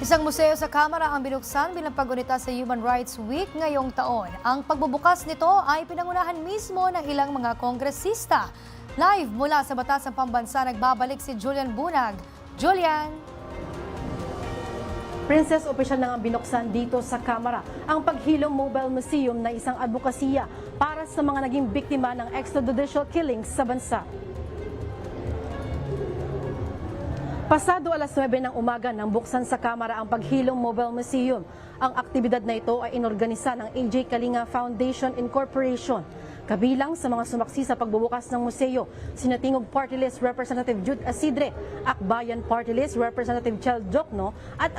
Isang museo sa Kamara ang binuksan bilang paggunita sa Human Rights Week ngayong taon. Ang pagbubukas nito ay pinangunahan mismo ng ilang mga kongresista. Live mula sa Batasang Pambansa, nagbabalik si Julian Bunag. Julian! Princess, opisyal na nga binuksan dito sa Kamara ang Paghilom Mobile Museum na isang advokasya para sa mga naging biktima ng extrajudicial killings sa bansa. Pasado alas 9 ng umaga nang buksan sa Kamara ang Paghilom Mobile Museum. Ang aktibidad na ito ay inorganisa ng AJ Kalinga Foundation Incorporation. Kabilang sa mga sumaksi sa pagbubukas ng museo, Sinatingog Party List Representative Jude Asidre, Akbayan Party List Representative Chel Jokno at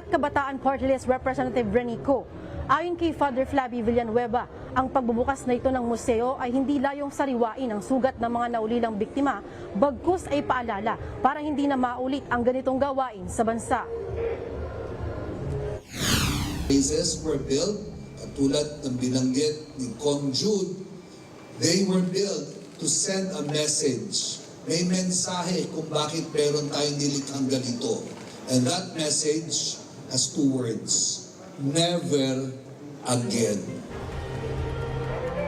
Kabataan Party List Representative Rene Co. Ayon kay Father Flavie Villanueva, ang pagbubukas na ito ng museo ay hindi layong sariwain ang sugat ng mga naulilang biktima, bagkus ay paalala para hindi na maulit ang ganitong gawain sa bansa. Places were built, tulad ng binanggit ni Kong Jude, they were built to send a message. May mensahe kung bakit meron tayong nilikhang ganito. And that message has two words: never again.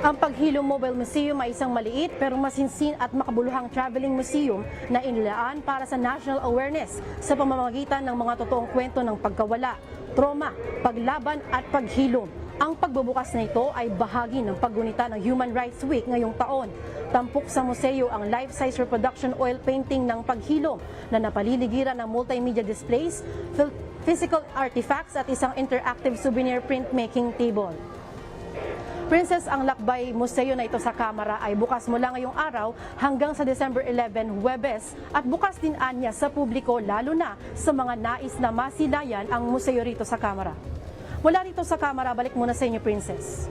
Ang Paghilom Mobile Museum ay isang maliit pero masinsin at makabuluhang traveling museum na inilaan para sa national awareness sa pamamagitan ng mga totoong kwento ng pagkawala, trauma, paglaban at paghilom. Ang pagbubukas na ito ay bahagi ng paggunita ng Human Rights Week ngayong taon. Tampok sa museo ang life-size reproduction oil painting ng paghilom na napaliligiran ng multimedia displays, physical artifacts at isang interactive souvenir printmaking table. Princess, ang Lakbay Museo na ito sa Kamara ay bukas mula ngayong araw hanggang sa December 11, Huwebes, at bukas din anya sa publiko lalo na sa mga nais na masilayan ang museo rito sa Kamara. Mula rito sa Kamara, balik muna sa inyo, Princess.